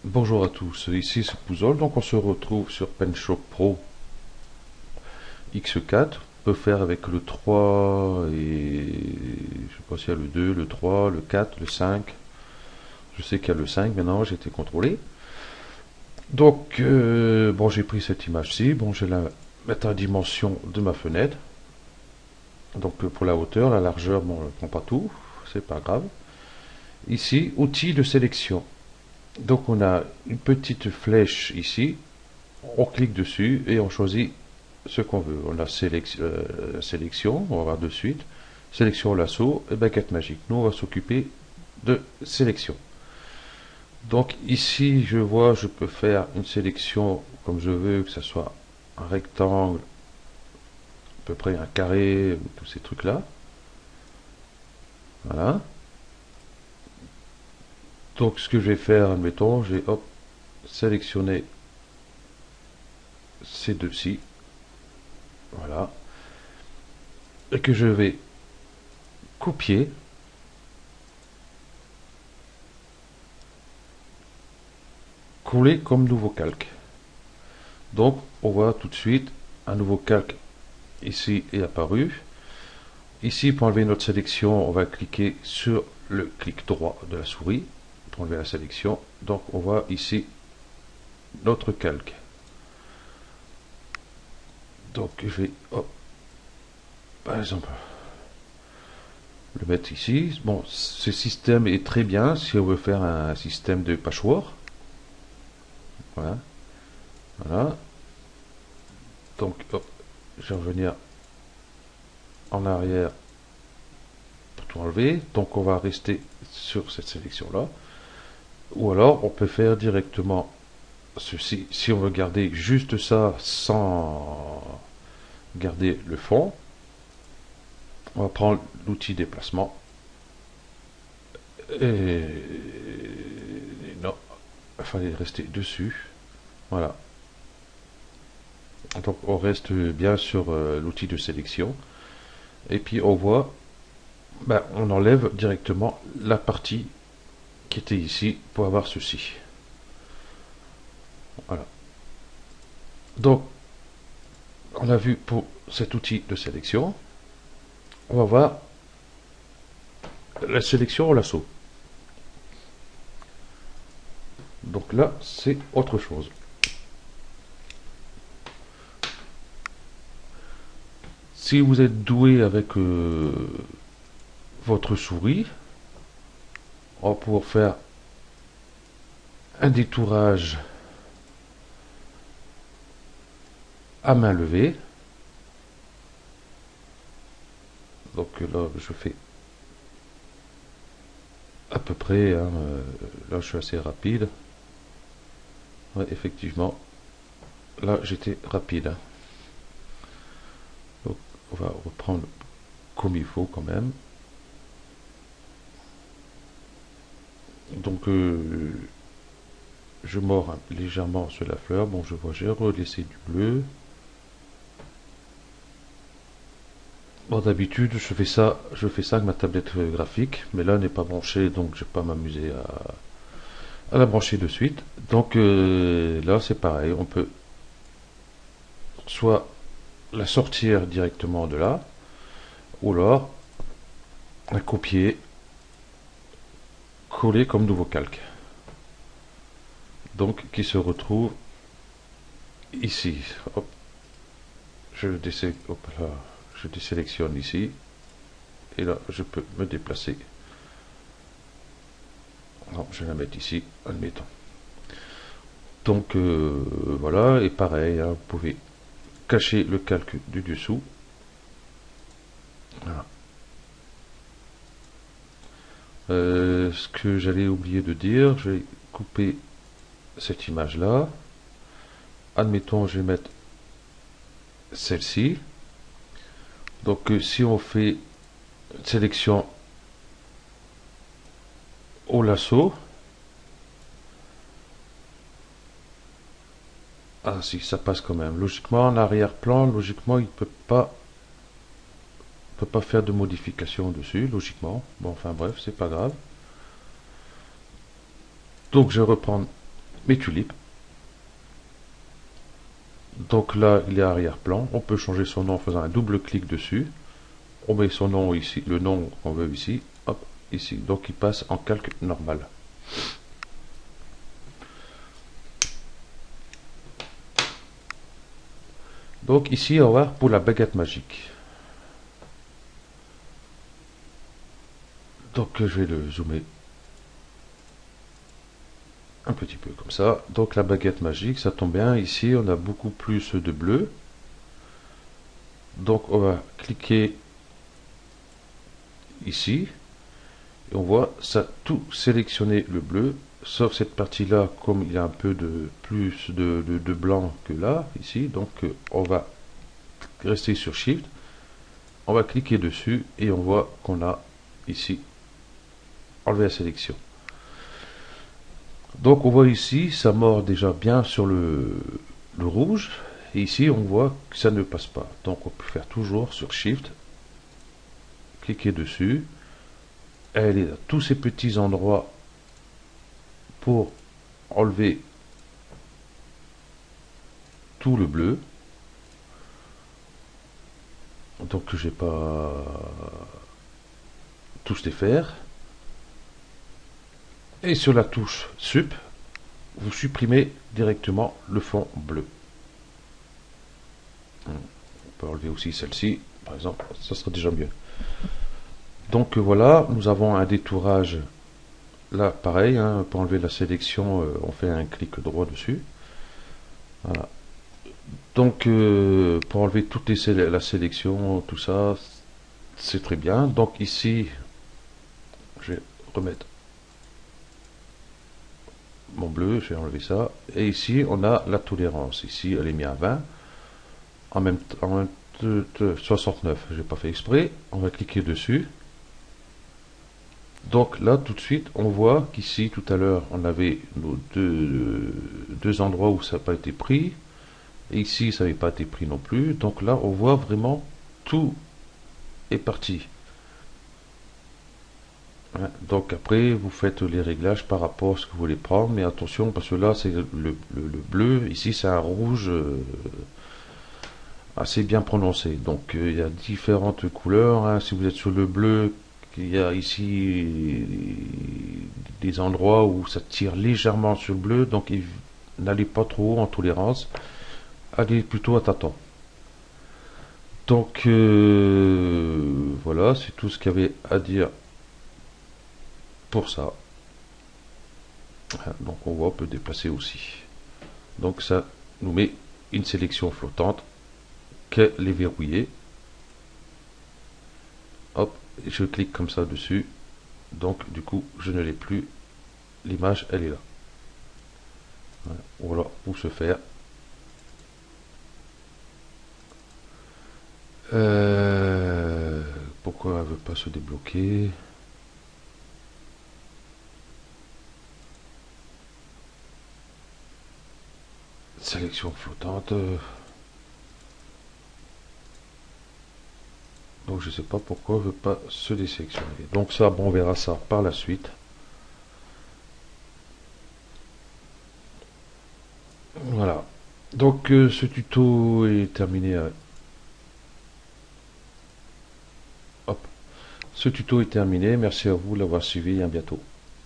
Bonjour à tous, ici c'est Pouzol, donc on se retrouve sur PenShop Pro X4. On peut faire avec le 3 et je sais pas s'il y a le 2, le 3, le 4, le 5. Je sais qu'il y a le 5 maintenant, j'ai été contrôlé. Donc bon, j'ai pris cette image-ci, bon, je vais la mettre à la dimension de ma fenêtre. Donc pour la hauteur, la largeur, bon, je ne prends pas tout, c'est pas grave. Ici, outils de sélection. Donc on a une petite flèche ici, on clique dessus et on choisit ce qu'on veut. On a sélection, on va voir de suite. Sélection lasso et baguette magique. Nous, on va s'occuper de sélection. Donc ici, je vois, je peux faire une sélection comme je veux, que ce soit un rectangle, à peu près un carré, tous ces trucs-là. Voilà. Donc ce que je vais faire, admettons, j'ai hop, sélectionné ces deux-ci. Voilà. Et que je vais copier. Coller comme nouveau calque. Donc, on voit tout de suite un nouveau calque ici est apparu. Ici, pour enlever notre sélection, on va cliquer sur le clic droit de la souris pour enlever la sélection. Donc, on voit ici notre calque. Donc, je vais, hop, par exemple, le mettre ici. Bon, ce système est très bien si on veut faire un système de patchwork. Voilà. Voilà. Donc, hop, je vais revenir en arrière pour tout enlever. Donc, on va rester sur cette sélection-là. Ou alors, on peut faire directement ceci. Si on veut garder juste ça sans garder le fond, on va prendre l'outil déplacement. Et non, il fallait rester dessus. Voilà. Donc on reste bien sur l'outil de sélection. Et puis on voit, ben, on enlève directement la partie qui était ici pour avoir ceci. Voilà. Donc on a vu pour cet outil de sélection. On va voir la sélection au lasso. Donc là, c'est autre chose. Si vous êtes doué avec votre souris, on va pouvoir faire un détourage à main levée. Donc là, je fais à peu près, hein, là je suis assez rapide. Ouais, effectivement, là j'étais rapide. Hein. Donc on va reprendre comme il faut quand même. Donc je mords légèrement sur la fleur. Bon, je vois, j'ai relaissé du bleu. Bon, d'habitude, je fais ça avec ma tablette graphique, mais là, elle n'est pas branchée, donc je ne vais pas m'amuser à la brancher de suite. Donc là, c'est pareil, on peut soit la sortir directement de là, ou alors la copier, coller comme nouveau calque. Donc, qui se retrouve ici. Hop, hop là, je désélectionne ici, et là, je peux me déplacer. Non, je vais la mettre ici, admettons. Donc voilà, et pareil, hein, vous pouvez cacher le calque du dessous. Voilà. Ce que j'allais oublier de dire, je vais couper cette image là. Admettons, je vais mettre celle-ci. Donc si on fait une sélection au lasso, ah si, ça passe quand même. Logiquement, en arrière-plan, logiquement, il peut pas faire de modification dessus, logiquement. Bon, enfin bref, c'est pas grave. Donc je reprends mes tulipes. Donc là, il est arrière-plan. On peut changer son nom en faisant un double clic dessus. On met son nom ici, le nom qu'on veut ici, hop, ici. Donc il passe en calque normal. Donc ici, on va voir pour la baguette magique. Donc je vais le zoomer un petit peu comme ça. Donc la baguette magique, ça tombe bien. Ici, on a beaucoup plus de bleu. Donc on va cliquer ici. Et on voit ça tout sélectionner le bleu. Sauf cette partie-là, comme il y a un peu de plus de blanc que là, ici. Donc on va rester sur Shift. On va cliquer dessus et on voit qu'on a ici enlevé la sélection. Donc on voit ici, ça mord déjà bien sur le rouge. Et ici, on voit que ça ne passe pas. Donc on peut faire toujours sur Shift. Cliquer dessus. Elle est à tous ces petits endroits pour enlever tout le bleu. Donc j'ai pas tous les faire. Et sur la touche Sup, vous supprimez directement le fond bleu. On peut enlever aussi celle-ci, par exemple, ça sera déjà mieux. Donc voilà, nous avons un détourage. Là, pareil, hein, pour enlever la sélection, on fait un clic droit dessus. Voilà. Donc, pour enlever toute la sélection, tout ça, c'est très bien. Donc ici, je vais remettre mon bleu, je vais enlever ça. Et ici, on a la tolérance. Ici, elle est mise à 20. En même temps, 69, je n'ai pas fait exprès. On va cliquer dessus. Donc là, tout de suite, on voit qu'ici, tout à l'heure, on avait nos deux endroits où ça n'a pas été pris. Et ici, ça n'avait pas été pris non plus. Donc là, on voit vraiment tout est parti. Donc après, vous faites les réglages par rapport à ce que vous voulez prendre. Mais attention, parce que là, c'est le bleu. Ici, c'est un rouge assez bien prononcé. Donc il y a différentes couleurs. Hein. Si vous êtes sur le bleu, il y a ici des endroits où ça tire légèrement sur le bleu. Donc n'allez pas trop haut en tolérance. Allez plutôt à tâtons. Donc voilà, c'est tout ce qu'il y avait à dire pour ça. Donc on voit, on peut déplacer aussi. Donc ça nous met une sélection flottante qu'elle est verrouillée. Hop, je clique comme ça dessus. Donc du coup, je ne l'ai plus. L'image, elle est là. Voilà, pour ce faire. Pourquoi elle ne veut pas se débloquer? Sélection flottante. Donc je sais pas pourquoi elle veut pas se désélectionner. Donc ça, bon, on verra ça par la suite. Voilà. Donc ce tuto est terminé. Hop. Ce tuto est terminé. Merci à vous de l'avoir suivi et à bientôt.